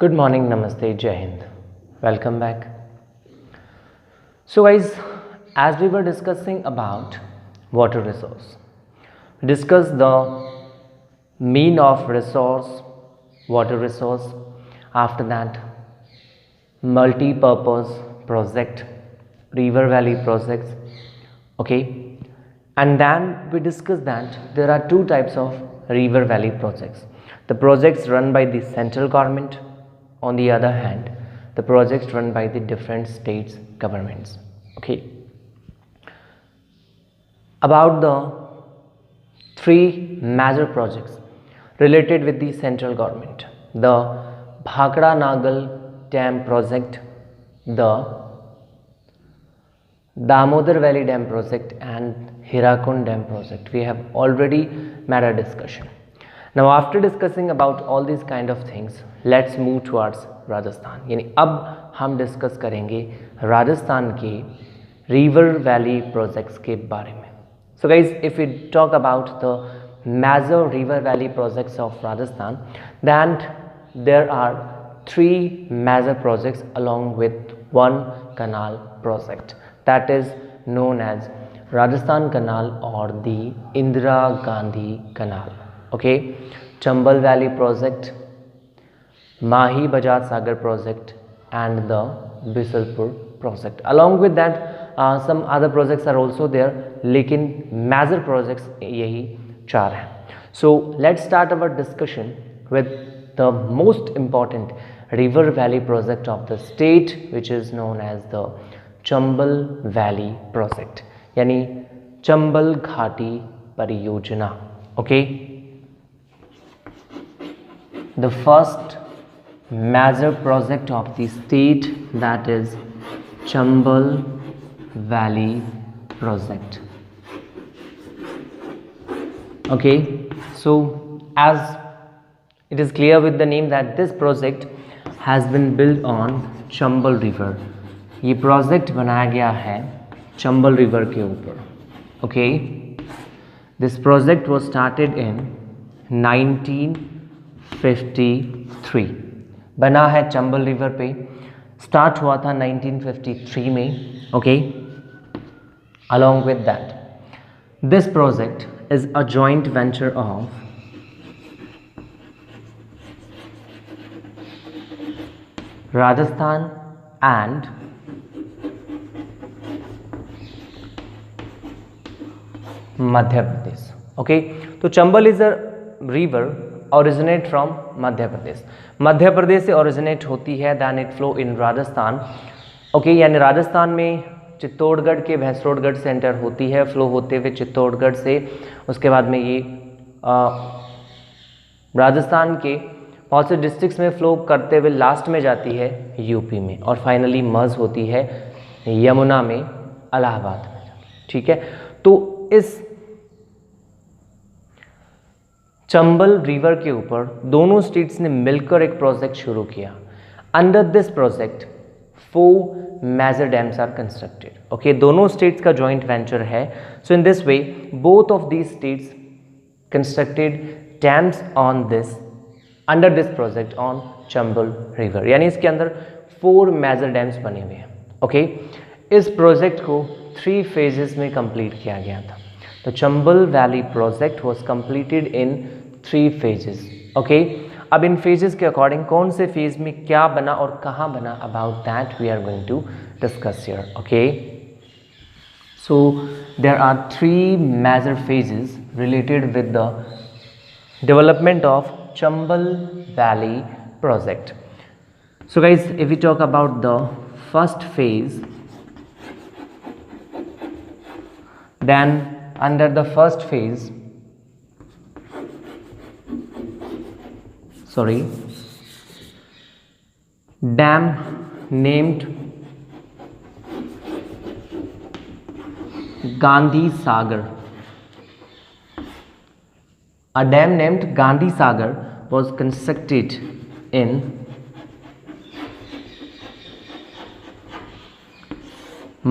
Good morning, Namaste, Jai Hind. Welcome back. So guys, as we were discussing about water resource, discuss the mean of resource, water resource, after that multi-purpose project, river valley projects, okay, and then we discussed that there are two types of river valley projects. The projects run by the central government, on the other hand the projects run by the different states governments. Okay, about the three major projects related with the central government: the Bhakra Nagal Dam project, the Damodar Valley Dam project, and Hirakund Dam project. We have already made a discussion. Now after discussing about all these kind of things, let's move towards Rajasthan. यानी अब हम discuss करेंगे राजस्थान के river valley projects के बारे में. So guys, if we talk about the major river valley projects of Rajasthan, then there are three major projects along with one canal project that is known as Rajasthan Canal or the Indira Gandhi Canal. Okay, Chambal Valley project, Mahi Bajaj Sagar project, and the Bisalpur project. Along with that some other projects are also there, लेकिन major projects यही चार हैं. So let's start our discussion with the most important river valley project of the state, which is known as the Chambal Valley project, यानी चंबल घाटी परियोजना. Okay, the first major project of the state, that is Chambal Valley project. Okay, so as it is clear with the name that this project has been built on Chambal river. ये project बनाया गया है Chambal river के ऊपर. Okay, this project was started in 1953. बना है Chambal river पे, start हुआ था 1953 में. Okay, along with that this project is a joint venture of Rajasthan and Madhya Pradesh. Okay, तो Chambal is a river originate from Madhya Pradesh. Madhya Pradesh से ओरिजिनेट होती है, then it flow in Rajasthan. Okay, यानी राजस्थान में चित्तौड़गढ़ के भैंसरोडगढ़ से एंटर होती है, फ्लो होते हुए चित्तौड़गढ़ से, उसके बाद में ये राजस्थान के बहुत से डिस्ट्रिक्ट्स में फ्लो करते हुए लास्ट में जाती है यूपी में, और फाइनली मर्ज होती है यमुना में, इलाहाबाद में. ठीक है, तो इस चंबल रिवर के ऊपर दोनों स्टेट्स ने मिलकर एक प्रोजेक्ट शुरू किया. Under this project 4 major dams are constructed. Okay, दोनों स्टेट्स का जॉइंट वेंचर है. So in this way both of these states constructed dams on this under this project on Chambal river. यानी इसके अंदर 4 मेजर डैम्स बने हुए हैं. ओके, इस प्रोजेक्ट को 3 फेजेस में कंप्लीट किया गया था. तो Chambal valley project was completed in 3 phases. Okay, अब इन फेजेस के अकॉर्डिंग कौन से फेज में क्या बना और कहाँ बना, about that we are going to discuss here. Okay, so there are 3 major phases related with the development of Chambal valley project. So guys, if we talk about the first phase, then under the first phase, dam named Gandhi Sagar. A dam named Gandhi Sagar was constructed in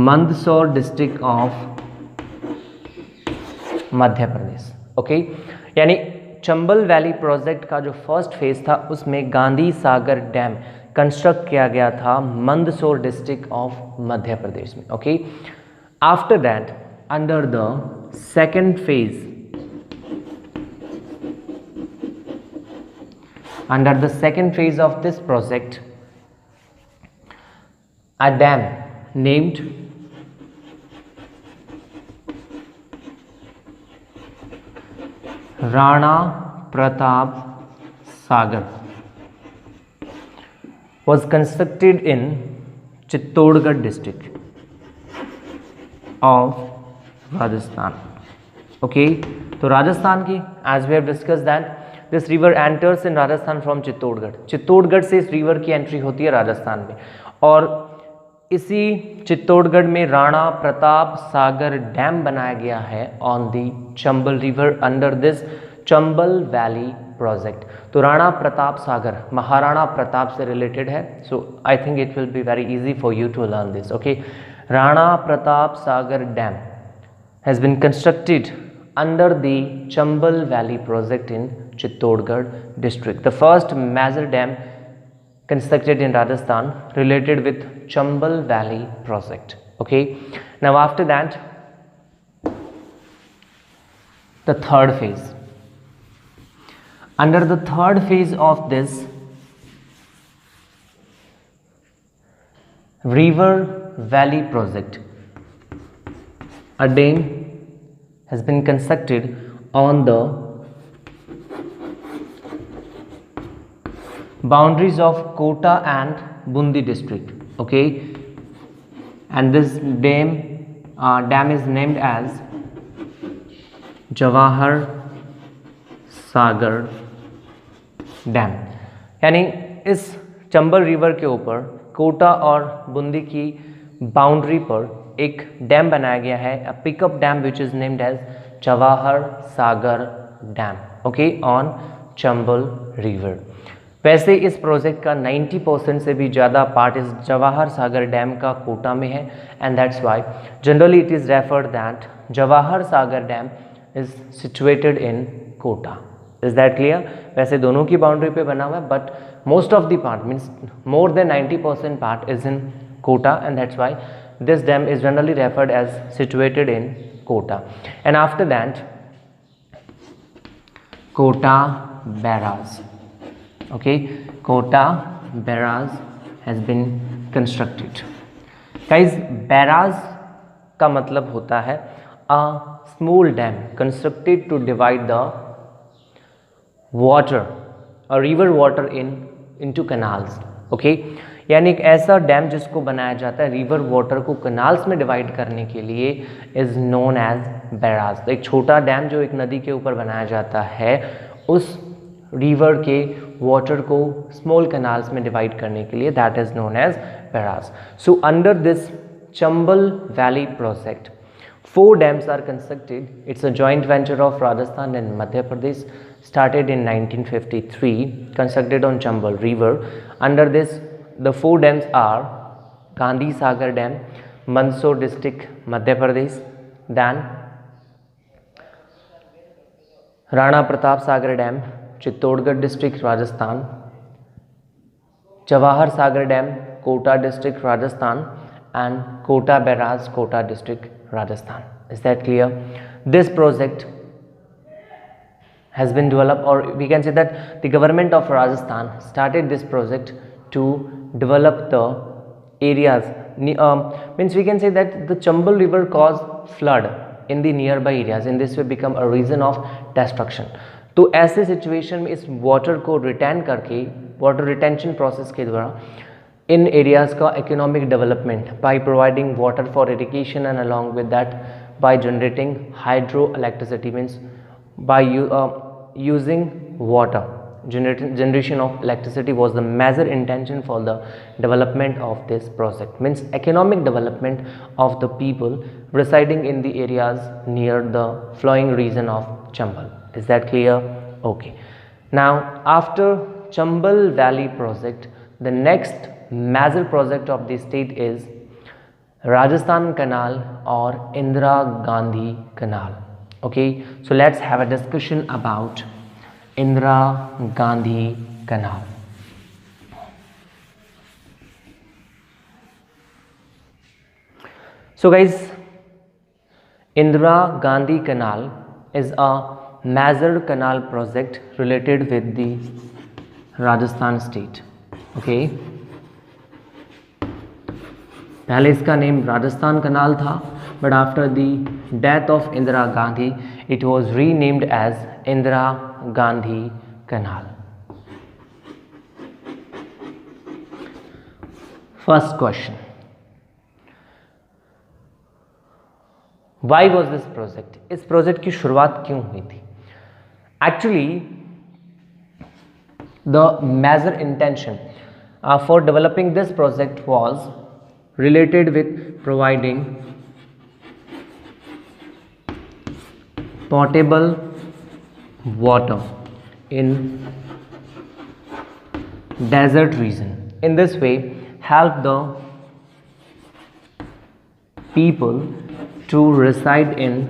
Mandsaur district of Madhya Pradesh. Okay, यानी Chambal valley project का जो first phase था उसमें Gandhi Sagar dam construct किया गया था Mandsaur district of Madhya Pradesh में. Okay, after that under the second phase, under the second phase of this project, a dam named Rana Pratap Sagar was constructed in Chittorgarh district of Rajasthan. Okay, तो राजस्थान की, as we have discussed that this river enters in Rajasthan from Chittorgarh. Chittorgarh से इस river की entry होती है राजस्थान में, और इसी चित्तौड़गढ़ में राणा प्रताप सागर डैम बनाया गया है on the Chambal river under this Chambal valley project. तो राणा प्रताप सागर महाराणा प्रताप से रिलेटेड है, so I think it will be very easy for you to learn this. Okay, Rana Pratap Sagar dam has been constructed under the Chambal Valley project in Chittorgarh district, the first major dam constructed in Rajasthan related with Chambal Valley project. Okay, now after that the third phase. Under the third phase of this River Valley project, a dam has been constructed on the boundaries of Kota and Bundi district. Okay, and this dam is named as Jawahar Sagar Dam. यानी इस Chambal river के ऊपर कोटा और बुंदी की boundary पर एक dam बनाया गया है, a pickup dam which is named as Jawahar Sagar dam. Okay, on Chambal river. वैसे इस प्रोजेक्ट का 90% से भी ज़्यादा पार्ट इस जवाहर सागर डैम का कोटा में है, and that's why generally it is referred that Jawahar Sagar dam is situated in Kota. Is that clear? वैसे दोनों की बाउंड्री पे बना हुआ है, but most of the part means more than 90% part is in Kota, and that's why this dam is generally referred as situated in Kota. And after that Kota barrage. Okay, Kota barrage has been constructed. Guys, barrage का मतलब होता है a small dam constructed to divide the water or river water into canals. Okay, यानी एक ऐसा dam जिसको बनाया जाता है रिवर वाटर को कनाल्स में डिवाइड करने के लिए इज नोन एज बैराज. तो एक छोटा डैम जो एक नदी के ऊपर बनाया जाता है उस रिवर के वाटर को स्मॉल कनाल्स में डिवाइड करने के लिए, that is known as barrage. So under this Chambal valley project 4 dams are constructed. It's a joint venture of Rajasthan and Madhya Pradesh, started in 1953, constructed on Chambal River. Under this, the 4 dams are Gandhi Sagar Dam, Mandsaur district, Madhya Pradesh, then Rana Pratap Sagar Dam, Chittorgarh district, Rajasthan, Jawahar Sagar Dam, Kota district, Rajasthan, and Kota Barrage, Kota district, Rajasthan. Is that clear? This project has been developed, or we can say that the government of Rajasthan started this project to develop the areas, means we can say that the Chambal river caused flood in the nearby areas, and this will become a reason of destruction. तो ऐसे situation में इस water को retain करके water retention process के द्वारा इन areas का economic development by providing water for irrigation and along with that by generating hydro electricity, means by using water. Generation of electricity was the major intention for the development of this project, means economic development of the people residing in the areas near the flowing region of Chambal. Is that clear? Okay. Now after Chambal Valley project, the next major project of the state is Rajasthan Canal or Indira Gandhi Canal. Okay, so let's have a discussion about Indira Gandhi canal. So guys, Indira Gandhi Canal is a major canal project related with the Rajasthan state. Okay, पहले इसका name Rajasthan कनाल था, but after the death of Indira Gandhi, it was renamed as Indira Gandhi Canal. First question. Why was this project? इस project की शुरुआत क्यों हुई थी? Actually, the major intention for developing this project was related with providing potable water in desert region. In this way, help the people to reside in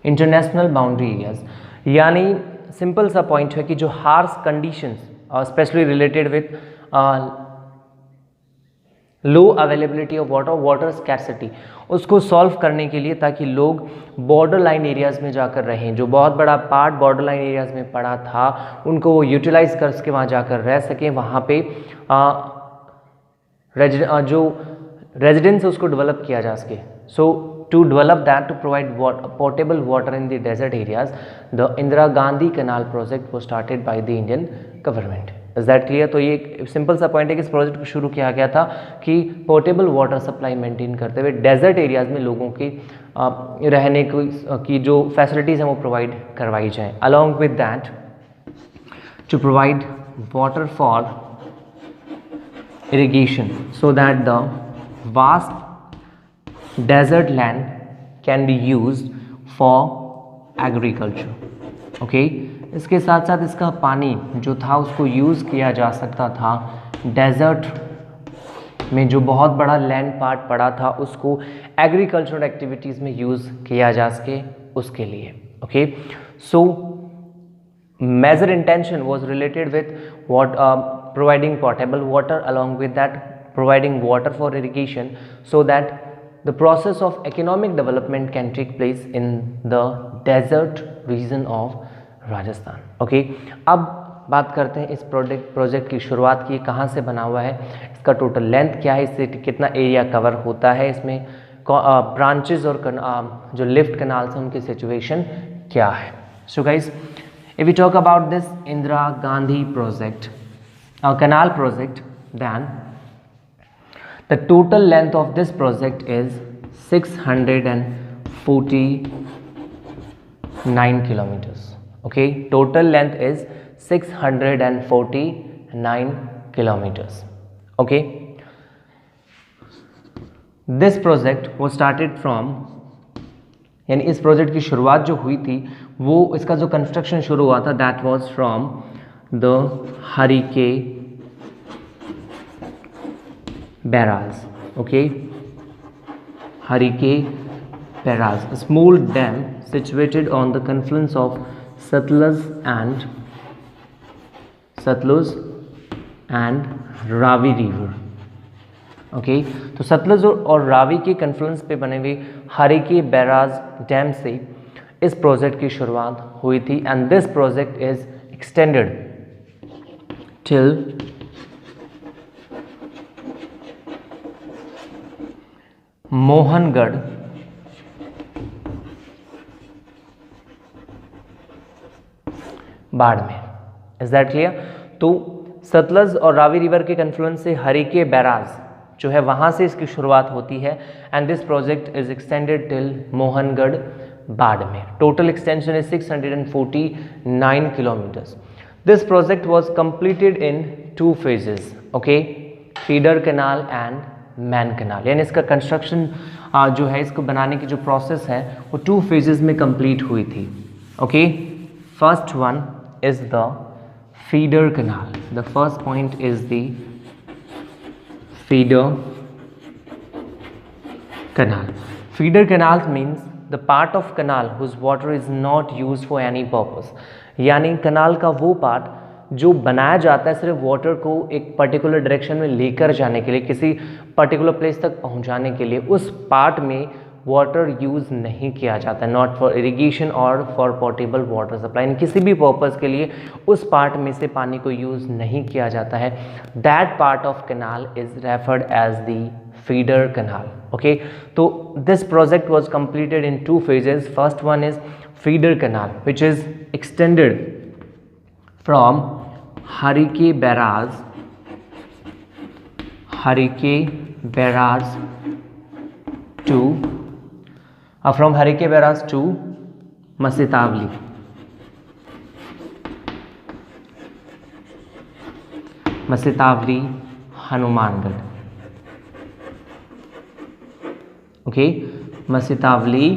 international boundary areas. यानी simple सा point है कि जो harsh conditions specially related with low availability of water scarcity, उसको solve करने के लिए, ताकि लोग बॉर्डर लाइन एरियाज़ में जाकर रहें. जो बहुत बड़ा पार्ट बॉर्डर लाइन एरियाज़ में पड़ा था, उनको वो यूटिलाइज कर सके, वहाँ जाकर रह सकें. वहाँ पे जो रेजिडेंस उसको डेवलप किया जा सके. सो to develop that, to provide potable water in the desert areas, the Indira Gandhi Canal project was started by the Indian government. Is that clear? तो ये एक सिंपल सा पॉइंट है कि इस प्रोजेक्ट को शुरू किया गया था कि पोर्टेबल वाटर सप्लाई मेंटेन करते हुए डेजर्ट एरियाज में लोगों की रहने की जो फैसिलिटीज़ हैं वो प्रोवाइड करवाई जाएँ. Along with that, to provide water for irrigation so that the vast desert land can be used for agriculture. Okay, इसके साथ साथ इसका पानी जो था उसको यूज़ किया जा सकता था डेजर्ट में जो बहुत बड़ा लैंड पार्ट पड़ा था, उसको एग्रीकल्चरल एक्टिविटीज़ में यूज़ किया जा सके उसके लिए. Okay, so major intention was related with what providing potable water, along with that providing water for irrigation, so that the process of economic development can take place in the desert region of Rajasthan. Okay, अब बात करते हैं इस project की शुरुआत की, कहाँ से बना हुआ है, इसका टोटल लेंथ क्या है, इससे कितना एरिया कवर होता है, इसमें ब्रांचेज और जो लिफ्ट कनाल्स हैं उनकी सिचुएशन क्या है. So guys, if we talk about this Indira Gandhi project, canal project, then the total length of this project is 649 kilometers. Okay, total length is 649 kilometers. Okay, this project was started from, यानी इस project की शुरुआत जो हुई थी, वो इसका जो कंस्ट्रक्शन शुरू हुआ था, that was from the Harike barrage. Okay, Harike barrage, small dam situated on the confluence of Sutlej and Ravi river. Okay, तो सतलुज और रावी के कन्फ्लुएंस पे बने हुए हरिके बैराज डैम से इस प्रोजेक्ट की शुरुआत हुई थी. And this project is extended till Mohangarh Barmer. Is that clear? तो सतलुज और रावी रिवर के कन्फ्लुएंस से हरिके बैराज जो है वहाँ से इसकी शुरुआत होती है. And this project is extended till Mohangarh Barmer. Total extension is 649 kilometers. This project was completed in 2 phases. Okay, feeder canal and main canal. यानी इसका कंस्ट्रक्शन जो है, इसको बनाने की जो प्रोसेस है वो 2 phases में कंप्लीट हुई थी. Okay, first one is the feeder canal. The first point is the feeder canal. Feeder canals means the part of canal whose water is not used for any purpose, यानी canal का वो part जो बनाया जाता है सिर्फ water को एक पर्टिकुलर डायरेक्शन में लेकर जाने के लिए, किसी पर्टिकुलर प्लेस तक पहुंचाने के लिए, उस पार्ट में वाटर यूज़ नहीं किया जाता है, नॉट फॉर इरिगेशन और फॉर पोर्टेबल वाटर सप्लाई, किसी भी पर्पज़ के लिए उस पार्ट में से पानी को यूज़ नहीं किया जाता है, that part of canal is referred as the feeder canal. Okay, तो this project was completed in 2 phases. First one is feeder canal which is extended from Harike barrage to from Harike Barrage to Masitavli. Hanumangarh. Okay, Masitawali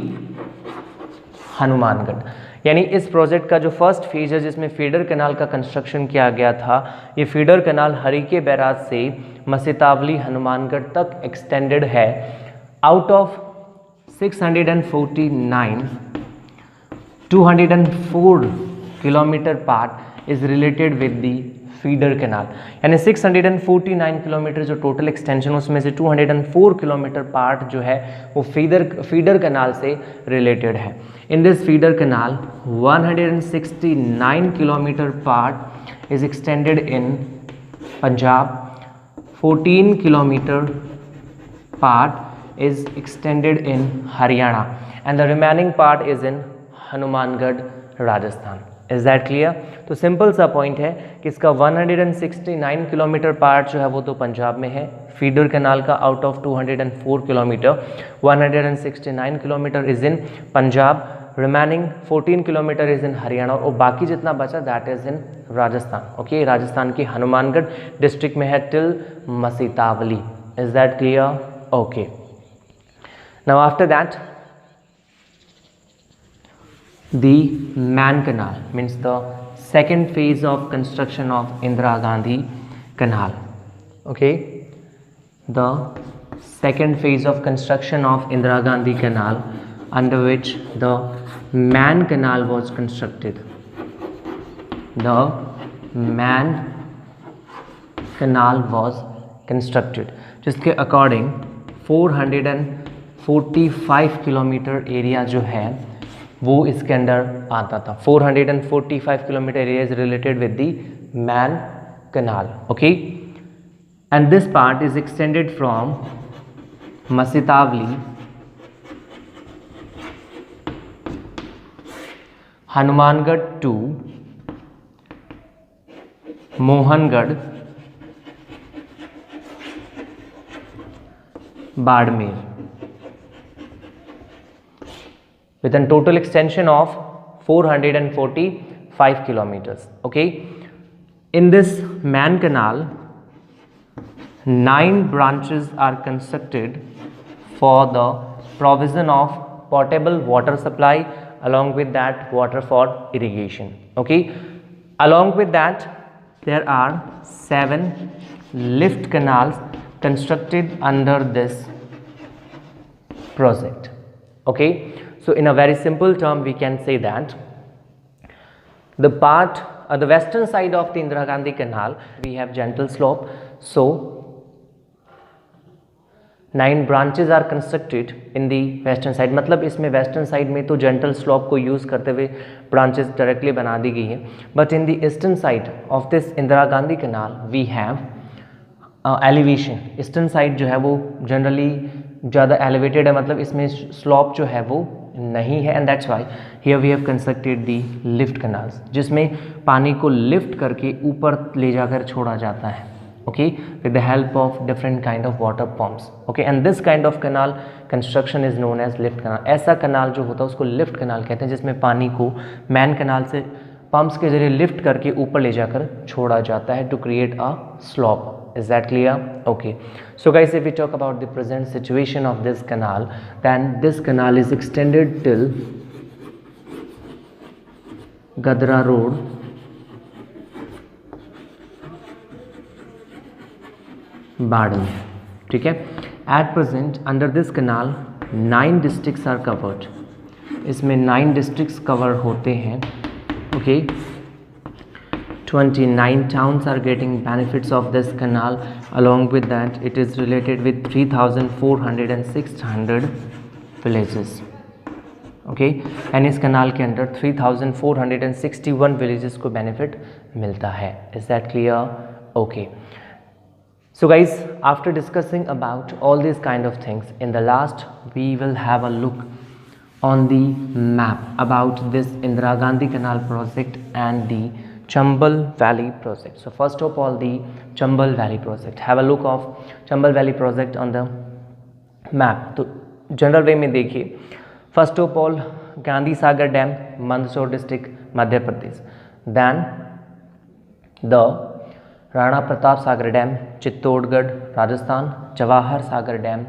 Hanumangarh. यानी इस project का जो first phase है जिसमें feeder canal का construction किया गया था, ये फीडर कैनाल हरिके बैराज से मसितावली हनुमानगढ़ तक एक्सटेंडेड है. Out of 649, 204 kilometre part is related with the feeder canal. यानी 649 किलोमीटर जो टोटल एक्सटेंशन, उसमें से 204 किलोमीटर पार्ट जो है वो फीडर कैनाल से रिलेटेड है. In this feeder canal 169 kilometre part is extended in Punjab, 14 kilometre part is extended in Haryana and the remaining part is in Hanumangarh, Rajasthan. Is that clear? तो simple सा point है कि इसका 169 kilometre part जो है वो तो पंजाब में है. फीडर कैनाल का out of 204 kilometre 169 kilometre is in Punjab, remaining 14 kilometre is in Haryana और बाकी जितना बचा that is in Rajasthan. Okay, Rajasthan की हनुमानगढ़ डिस्ट्रिक्ट में है till Masitawali. Is that clear? Okay. Now after that, the Man Canal means the second phase of construction of Indira Gandhi Canal. Okay, the second phase of construction of Indira Gandhi Canal, under which the Man Canal was constructed. The Man Canal was constructed, जिसके according 445 kilometre area जो है वो इसके under आता था. 445 kilometre area is related with the main canal. Okay, and this part is extended from Masitawali Hanumangarh to Mohangarh Barmer with a total extension of 445 kilometers. Okay, in this Man Canal 9 branches are constructed for the provision of potable water supply, along with that water for irrigation. Okay, along with that there are 7 lift canals constructed under this project. Okay, so in a very simple term we can say that the part the western side of the Indira Gandhi Canal we have gentle slope, so 9 branches are constructed in the western side. मतलब इसमें western side में तो gentle slope को use करते हुए branches directly बना दी गई है, but in the eastern side of this Indira Gandhi Canal we have elevation. Eastern side जो है वो जनरली ज़्यादा एलिवेटेड है, मतलब इसमें स्लॉप जो है वो नहीं है, and that's why here we have constructed the lift canals, जिसमें पानी को लिफ्ट करके ऊपर ले जाकर छोड़ा जाता है. Okay, with the help of different kind of water pumps. Okay, and this kind of canal construction is known as lift canal. ऐसा कैनाल जो होता है उसको लिफ्ट कैनाल कहते हैं, जिसमें पानी को मैन कैनाल से पंप्स के जरिए लिफ्ट करके ऊपर ले जाकर छोड़ा जाता है to create a slope. Is that clear? Okay, so guys, if we talk about the present situation of this canal, then this canal is extended till Gadra Road, Badme. ठीक है, at present under this canal 9 districts are covered. इसमें 9 districts cover होते हैं. Okay, 29 towns are getting benefits of this canal. Along with that, it is related with 3,400 and 600 villages. Okay, and इस कनाल के under 3,461 villages को benefit मिलता है. Is that clear? Okay, so guys, after discussing about all these kind of things, in the last we will have a look on the map about this Indira Gandhi Canal project and the Chambal Valley project. So first of all, the Chambal Valley project. Have a look of Chambal Valley project on the map. तो general way में देखिए, first of all Gandhi Sagar dam, Mandsaur district, Madhya Pradesh. Then the Rana Pratap Sagar dam, Chittorgarh, Rajasthan. Jawahar Sagar dam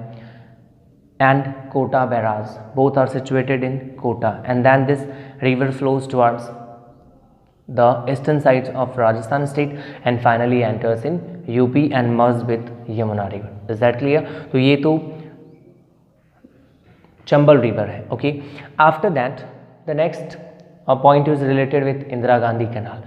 and Kota barrage, both are situated in Kota. And then this river flows towards the eastern sides of Rajasthan state and finally enters in UP and merged with Yamuna river. Is that clear? तो ये तो Chambal river है. Okay, after that the next point is related with Indira Gandhi canal.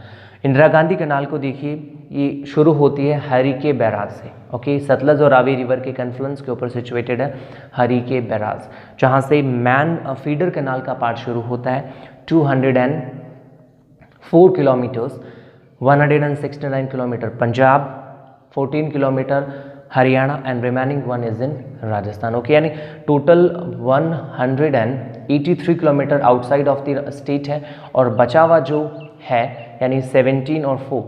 Indira Gandhi canal को देखिए, ये शुरू होती है हरिके बैराज से. ओके, सतलज और रावी रिवर के कन्फ्लुएंस के ऊपर सिचुएटेड है हरिके बैराज, जहाँ से मैन फीडर कैनाल का पार्ट शुरू होता है. 204 kilometres, 169 kilometre Punjab, 14 kilometre Haryana and remaining one is in Rajasthan. Okay, यानी total 183 kilometre outside of the state है और बचा हुआ जो है यानी 17 और 4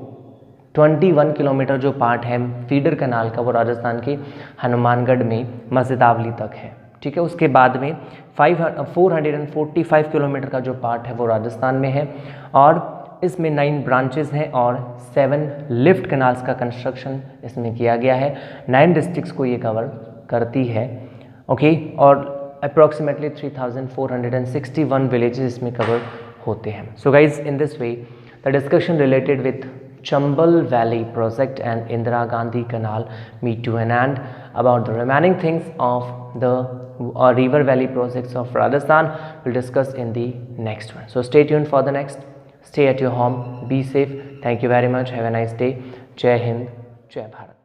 21 किलोमीटर जो पार्ट है फीडर कैनाल का, वो राजस्थान के हनुमानगढ़ में मस्जिदावली तक है. ठीक है, उसके बाद में 445 किलोमीटर का जो पार्ट है वो राजस्थान में है और इसमें 9 ब्रांचेस हैं और 7 लिफ्ट कैनाल्स का कंस्ट्रक्शन इसमें किया गया है. 9 डिस्ट्रिक्ट्स को ये कवर करती है. ओके, और अप्रॉक्सीमेटली 3,461 विलेजेस इसमें कवर होते हैं. So guys, in this way the discussion related with Chambal Valley project and Indira Gandhi Canal meet to an end. About the remaining things of the river valley projects of Rajasthan we'll discuss in the next one. So stay tuned for the next. Stay at your home, be safe. Thank you very much. Have a nice day. Jai Hind, Jai Bharat.